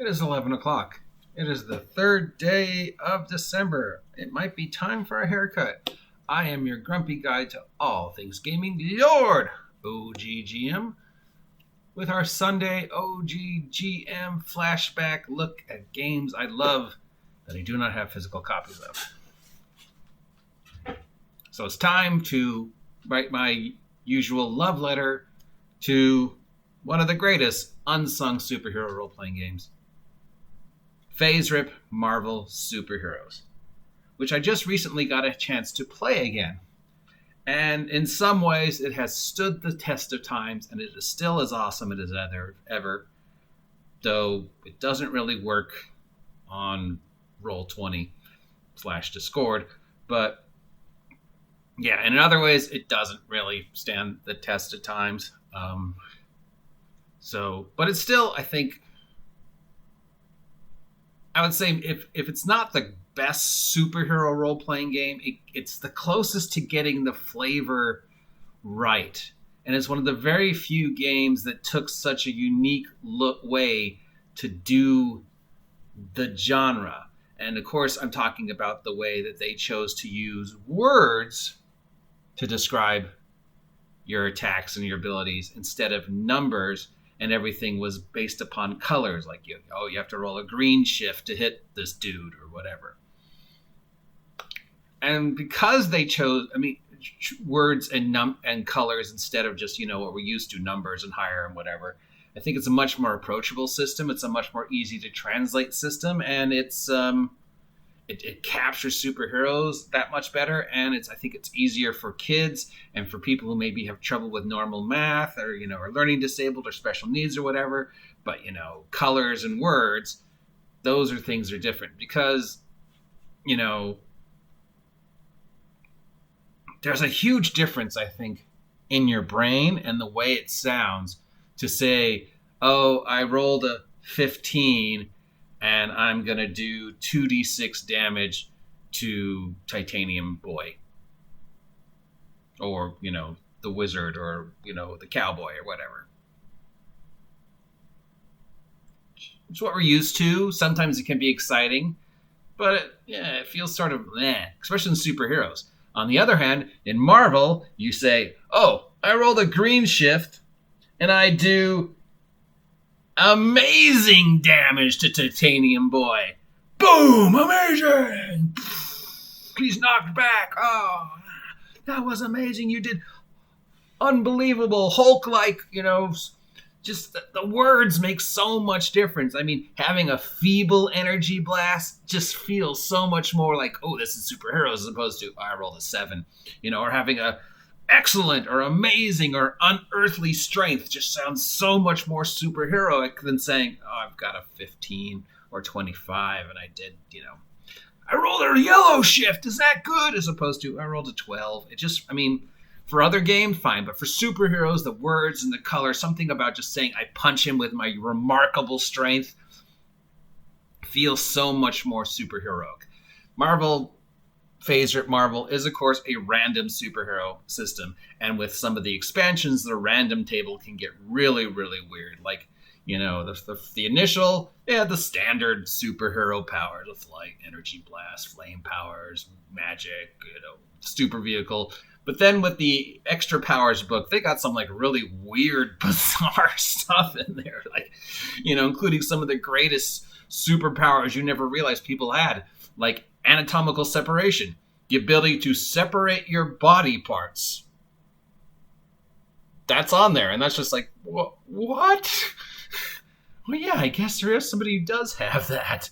It is 11 o'clock. It is the third day of December. It might be time for a haircut. I am your grumpy guide to all things gaming, Lord OGGM, with our Sunday OGGM flashback look at games I love that I do not have physical copies of. So it's time to write my usual love letter to one of the greatest unsung superhero role-playing games, FASERIP Marvel Superheroes, which I just recently got a chance to play again. And in some ways, it has stood the test of times, and it is still as awesome as ever, though it doesn't really work on Roll20/Discord. But yeah, and in other ways, it doesn't really stand the test of times. But it's still, I think, I would say if it's not the best superhero role-playing game, it's the closest to getting the flavor right. And it's one of the very few games that took such a unique way to do the genre. And of course, I'm talking about the way that they chose to use words to describe your attacks and your abilities instead of numbers. And everything was based upon colors, like you have to roll a green shift to hit this dude or whatever. And because they chose, words and colors instead of just what we're used to, numbers and higher and whatever, I think it's a much more approachable system. It's a much more easy to translate system, and it captures superheroes that much better. And I think it's easier for kids and for people who maybe have trouble with normal math or are learning disabled or special needs or whatever. But colors and words, those are things that are different because there's a huge difference, I think, in your brain and the way it sounds to say, oh, I rolled a 15 and I'm going to do 2d6 damage to Titanium Boy. Or, the wizard or, the cowboy or whatever. It's what we're used to. Sometimes it can be exciting. But, it feels sort of meh, especially in superheroes. On the other hand, in Marvel, you say, oh, I rolled a green shift and I do amazing damage to Titanium Boy. Boom! Amazing! He's knocked back. Oh, that was amazing. You did unbelievable Hulk-like, just the words make so much difference. Having a feeble energy blast just feels so much more like, oh, this is superheroes as opposed to, I rolled a 7. Or having a excellent or amazing or unearthly strength just sounds so much more superheroic than saying, oh, I've got a 15 or 25 and I did, I rolled a yellow shift. Is that good? As opposed to, I rolled a 12. It just, for other games, fine. But for superheroes, the words and the color, something about just saying I punch him with my remarkable strength feels so much more superheroic. FASERIP Marvel is, of course, a random superhero system. And with some of the expansions, the random table can get really, really weird. Like, the initial, the standard superhero powers of flight, energy blast, flame powers, magic, super vehicle. But then with the extra powers book, they got some really weird, bizarre stuff in there. Including some of the greatest superpowers you never realized people had. Like anatomical separation, the ability to separate your body parts. That's on there, and that's just like, what? Well, yeah, I guess there is somebody who does have that.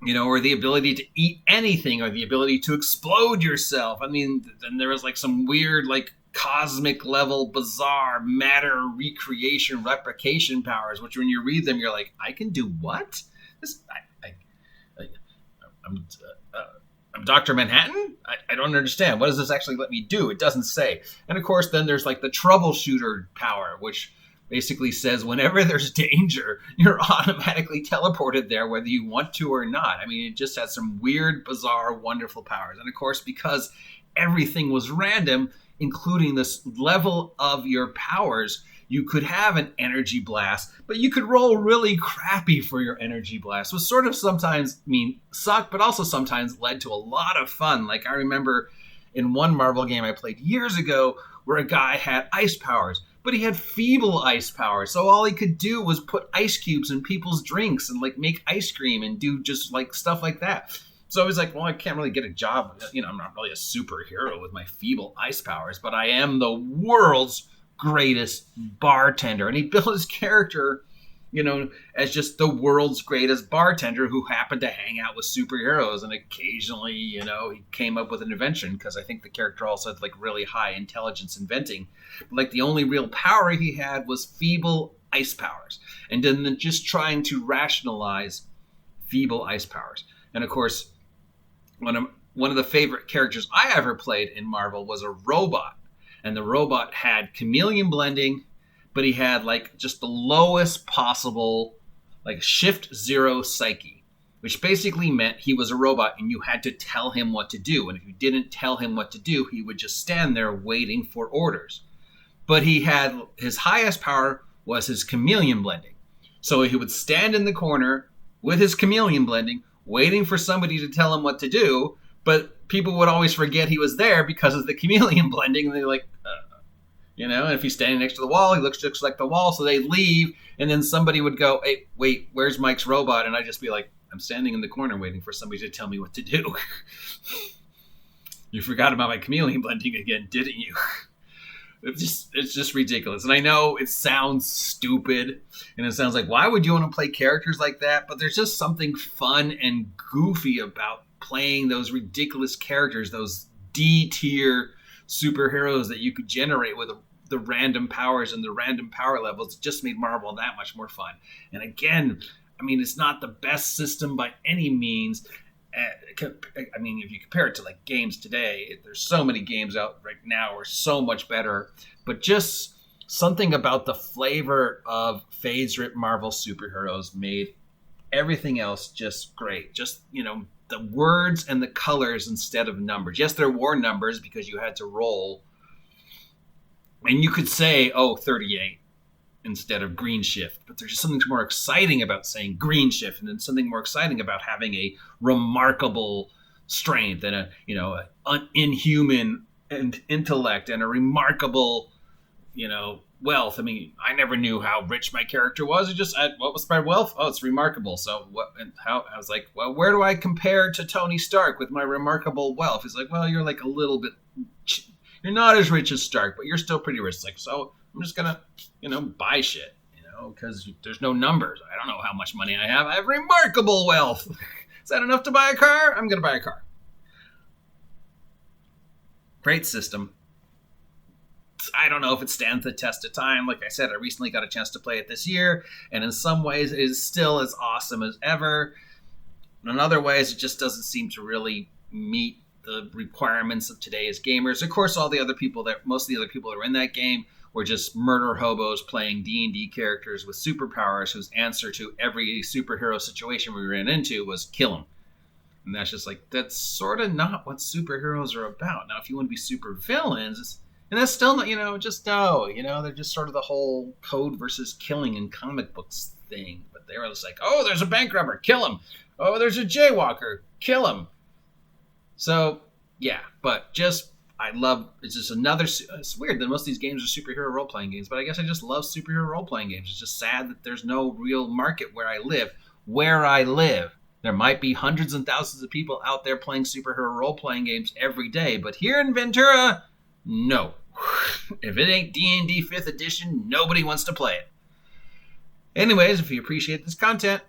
Or the ability to eat anything, or the ability to explode yourself. Then there was some weird, cosmic level, bizarre matter recreation, replication powers, which when you read them, you're like, I can do what? I'm Dr. Manhattan? I don't understand. What does this actually let me do? It doesn't say. And of course, then there's the troubleshooter power, which basically says whenever there's danger, you're automatically teleported there, whether you want to or not. It just has some weird, bizarre, wonderful powers. And of course, because everything was random, including this level of your powers, you could have an energy blast, but you could roll really crappy for your energy blast, which sort of sometimes sucked, but also sometimes led to a lot of fun. Like I remember in one Marvel game I played years ago where a guy had ice powers, but he had feeble ice powers. So all he could do was put ice cubes in people's drinks and like make ice cream and do just like stuff like that. So I was like, well, I can't really get a job. I'm not really a superhero with my feeble ice powers, but I am the world's greatest bartender. And he built his character, as just the world's greatest bartender who happened to hang out with superheroes. And occasionally, he came up with an invention, because I think the character also had like really high intelligence inventing. But, like the only real power he had was feeble ice powers. And then just trying to rationalize feeble ice powers. And of course, one of the favorite characters I ever played in Marvel was a robot. And the robot had chameleon blending, but he had like just the lowest possible like shift 0 psyche, which basically meant he was a robot and you had to tell him what to do. And if you didn't tell him what to do, he would just stand there waiting for orders. But he had his highest power was his chameleon blending. So he would stand in the corner with his chameleon blending, waiting for somebody to tell him what to do, but people would always forget he was there because of the chameleon blending, and they're like, and if he's standing next to the wall, he looks just like the wall, so they leave, and then somebody would go, hey, wait, where's Mike's robot? And I'd just be like, I'm standing in the corner waiting for somebody to tell me what to do. You forgot about my chameleon blending again, didn't you? It's just ridiculous. And I know it sounds stupid, and it sounds like, why would you want to play characters like that? But there's just something fun and goofy about playing those ridiculous characters, those D-tier superheroes that you could generate with the random powers and the random power levels. It just made Marvel that much more fun. And again, it's not the best system by any means. If you compare it to like games today, there's so many games out right now are so much better, but just something about the flavor of FASERIP Marvel superheroes made everything else just great. Just, the words and the colors instead of numbers. Yes, there were numbers because you had to roll, and you could say, 38 instead of green shift, but there's just something more exciting about saying green shift, and then something more exciting about having a remarkable strength and an inhuman intellect and a remarkable, wealth. I never knew how rich my character was. What was my wealth? Oh, it's remarkable. So what? And how? I was like, well, where do I compare to Tony Stark with my remarkable wealth? He's like, well, you're like a little bit, you're not as rich as Stark, but you're still pretty rich. It's like, so I'm just gonna, buy shit, because there's no numbers. I don't know how much money I have. I have remarkable wealth. Is that enough to buy a car? I'm gonna buy a car. Great system. I don't know if it stands the test of time. Like I said, I recently got a chance to play it this year, and in some ways it is still as awesome as ever. In other ways, it just doesn't seem to really meet the requirements of today's gamers. Of course, most of the other people that were in that game were just murder hobos playing D&D characters with superpowers whose answer to every superhero situation we ran into was kill them. And that's just like, that's sort of not what superheroes are about. Now, if you want to be super villains, and that's still not, they're just sort of the whole code versus killing in comic books thing. But they were just like, oh, there's a bank robber, kill him. Oh, there's a jaywalker, kill him. So, yeah, but just, it's just it's weird that most of these games are superhero role-playing games, but I guess I just love superhero role-playing games. It's just sad that there's no real market where I live. There might be hundreds and thousands of people out there playing superhero role-playing games every day, but here in Ventura, no. If it ain't D&D 5th edition, nobody wants to play it. Anyways, if you appreciate this content,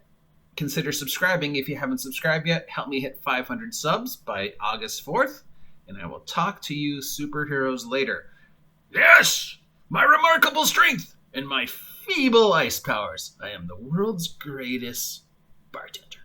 consider subscribing if you haven't subscribed yet. Help me hit 500 subs by August 4th, and I will talk to you superheroes later. Yes! My remarkable strength and my feeble ice powers. I am the world's greatest bartender.